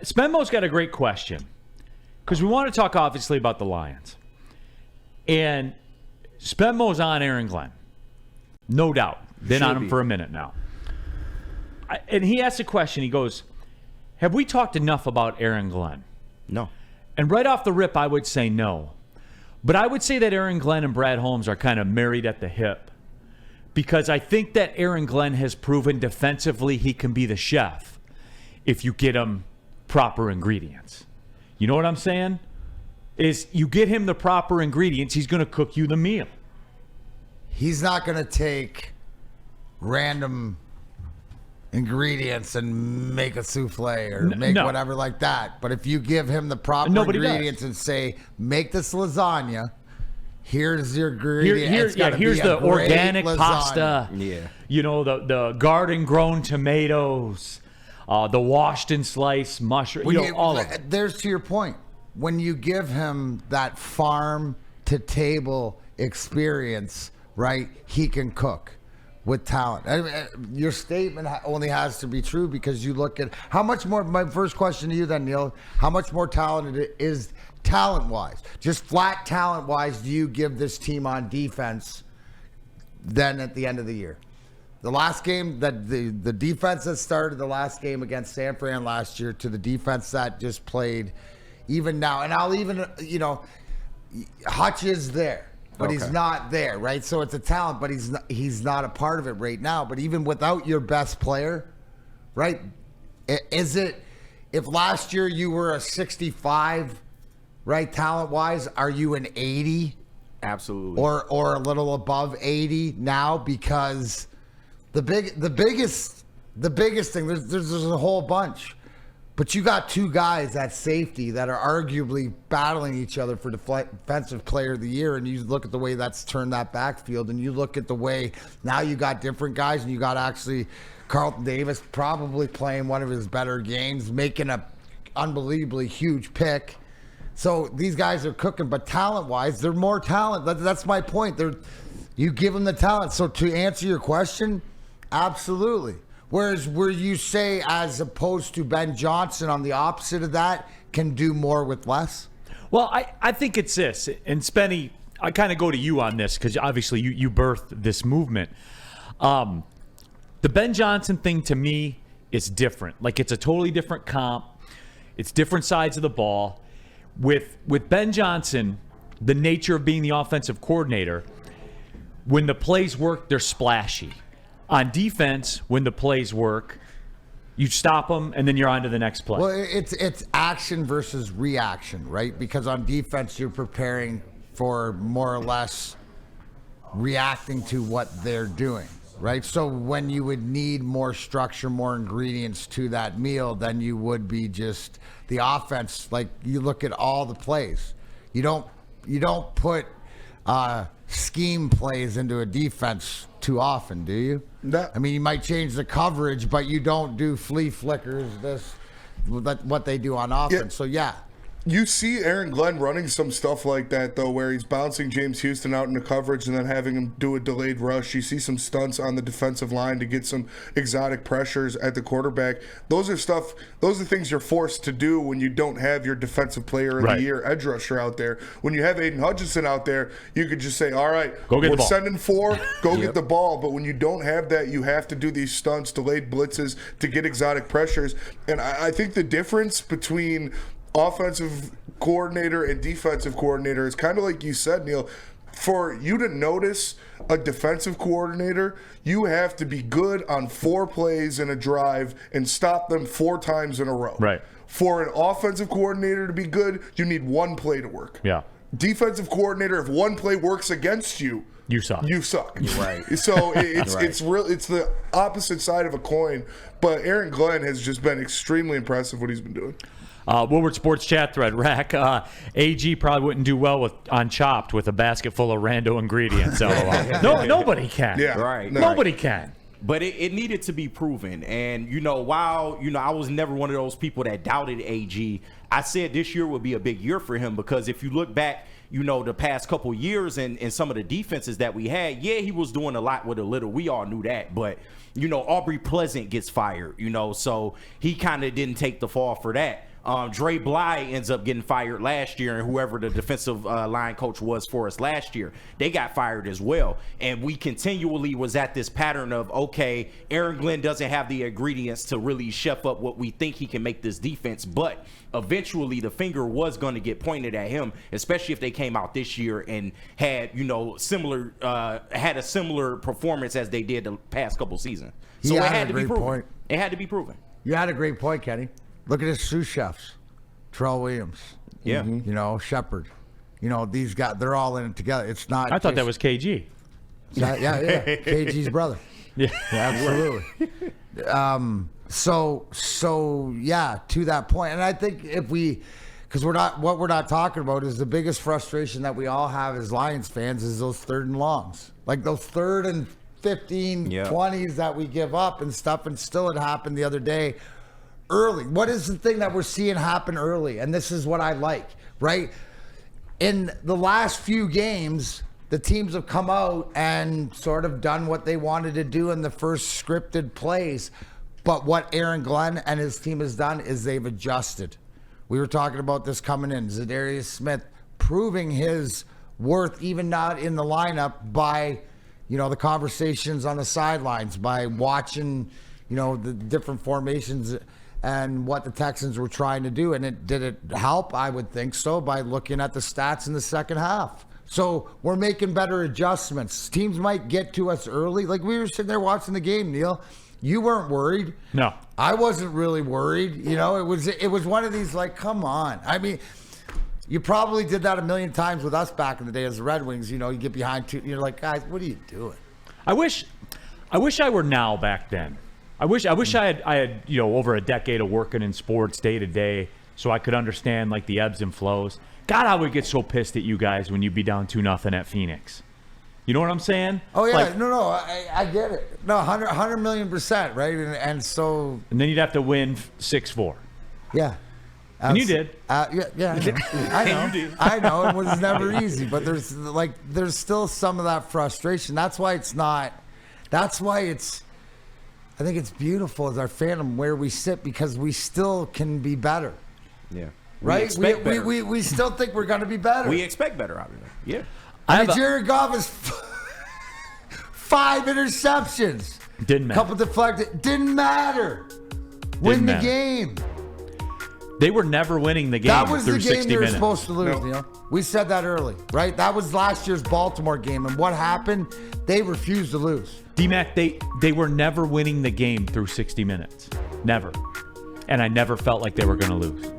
Spenmo's got a great question because we want to talk obviously about the Lions. And Spenmo's on Aaron Glenn. No doubt. Been on him for a minute now. And he asked a question. He goes, have we talked enough about Aaron Glenn? No. And right off the rip, I would say no. But I would say that Aaron Glenn and Brad Holmes are kind of married at the hip because I think that Aaron Glenn has proven defensively he can be the chef if you get him proper ingredients. You know what I'm saying? Is you get him the proper ingredients, he's going to cook you the meal. He's not going to take random ingredients and make a souffle or make whatever like that. But if you give him the proper ingredients and say, make this lasagna, here's your ingredient. Here's the organic lasagna. pasta. Yeah. You know, the garden-grown tomatoes, the washed and sliced mushroom, all of it. There's to your point. When you give him that farm-to-table experience, right, he can cook. With talent. I mean, your statement only has to be true because you look at how much more. My first question to you then, Neil, how much more talented is talent-wise, just flat talent-wise, do you give this team on defense than at the end of the year? The last game that the defense that started the last game against San Fran last year to the defense that just played even now, and I'll even, Hutch is there. But he's not there, right? So it's a talent, but he's not a part of it right now. But even without your best player, right? Is it, if last year you were a 65, right, talent-wise, are you an 80? Absolutely. Or a little above 80 now? Because the biggest thing, there's a whole bunch. But you got two guys at safety that are arguably battling each other for defensive player of the year, and you look at the way that's turned that backfield, and you look at the way now you got different guys, and you got actually Carlton Davis probably playing one of his better games, making a unbelievably huge pick. So these guys are cooking, but talent-wise, they're more talent. That's my point. You give them the talent. So to answer your question, absolutely. Whereas where you say, as opposed to Ben Johnson on the opposite of that, can do more with less? Well, I think it's this. And Spenny, I kind of go to you on this because obviously you birthed this movement. The Ben Johnson thing to me is different. Like it's a totally different comp. It's different sides of the ball. With Ben Johnson, the nature of being the offensive coordinator, when the plays work, they're splashy. On defense, when the plays work, you stop them, and then you're on to the next play. Well, it's action versus reaction, right? Because on defense, you're preparing for more or less reacting to what they're doing, right? So when you would need more structure, more ingredients to that meal than you would be just the offense. Like you look at all the plays. You don't put scheme plays into a defense too often, do you? No. I mean, you might change the coverage, but you don't do flea flickers, what they do on offense. Yeah. So, yeah. You see Aaron Glenn running some stuff like that, though, where he's bouncing James Houston out into coverage and then having him do a delayed rush. You see some stunts on the defensive line to get some exotic pressures at the quarterback. Those are things you're forced to do when you don't have your defensive player of the year edge rusher out there. When you have Aiden Hutchinson out there, you could just say, all right, we're sending 4, go get the ball. But when you don't have that, you have to do these stunts, delayed blitzes to get exotic pressures. And I think the difference between offensive coordinator and defensive coordinator is kind of like you said, Neil. For you to notice a defensive coordinator, you have to be good on 4 plays in a drive and stop them 4 times in a row. Right. For an offensive coordinator to be good, you need 1 play to work. Yeah. Defensive coordinator, if 1 play works against you, you suck. You suck. Right. So it's real. It's the opposite side of a coin. But Aaron Glenn has just been extremely impressive what he's been doing. Woodward Sports chat thread, Rack. AG probably wouldn't do well on Chopped with a basket full of rando ingredients. So nobody can. Yeah, right. Nobody can. But it needed to be proven. And, while, I was never one of those people that doubted AG, I said this year would be a big year for him because if you look back, the past couple years and some of the defenses that we had, yeah, he was doing a lot with a little. We all knew that. But, Aubrey Pleasant gets fired, so he kind of didn't take the fall for that. Dre Bly ends up getting fired last year, and whoever the defensive line coach was for us last year, they got fired as well. And we continually was at this pattern of, okay, Aaron Glenn doesn't have the ingredients to really chef up what we think he can make this defense, but eventually the finger was going to get pointed at him, especially if they came out this year and had, had a similar performance as they did the past couple seasons. So it had to be proven. It had to be proven. You had a great point, Kenny. Look at his sous chefs, Terrell Williams. Yeah. Shepard. These guys, they're all in it together. It's not. I thought that was KG. Yeah. KG's brother. Yeah, absolutely. So yeah, to that point. And I think because we're not talking about is the biggest frustration that we all have as Lions fans is those 3rd and longs. Like those 3rd and 15, 20s that we give up and stuff. And still it happened the other day. Early. What is the thing that we're seeing happen early? And this is what I like, right? In the last few games, the teams have come out and sort of done what they wanted to do in the first scripted plays. But what Aaron Glenn and his team has done is they've adjusted. We were talking about this coming in. Zadarius Smith proving his worth, even not in the lineup, by, the conversations on the sidelines, by watching, the different formations and what the Texans were trying to do. And did it help? I would think so, by looking at the stats in the second half. So we're making better adjustments. Teams might get to us early. Like we were sitting there watching the game, Neil. You weren't worried. No. I wasn't really worried. It was one of these like, come on. I mean, you probably did that a million times with us back in the day as the Red Wings. You get behind two. You're like, guys, what are you doing? I wish I were now back then. I wish I had over a decade of working in sports day to day, so I could understand like the ebbs and flows. God, I would get so pissed at you guys when you'd be down 2-0 at Phoenix. You know what I'm saying? Oh yeah, I get it. No, 100 million%, right? And so. And then you'd have to win 6-4. Yeah. And you did. Yeah. I know. You did. I know. It was never easy, but there's still some of that frustration. That's why it's not. That's why it's. I think it's beautiful as our fandom where we sit because we still can be better. Yeah. Right? We still think we're going to be better. We expect better out of it. Yeah. Jared Goff has 5 interceptions. Didn't matter. Couple deflected. Didn't matter. Win the game. They were never winning the game. That was through the game 60 they were minutes. supposed to lose, Neil. We said that early, right? That was last year's Baltimore game. And what happened? They refused to lose. D-Mac, they were never winning the game through 60 minutes. Never. And I never felt like they were going to lose.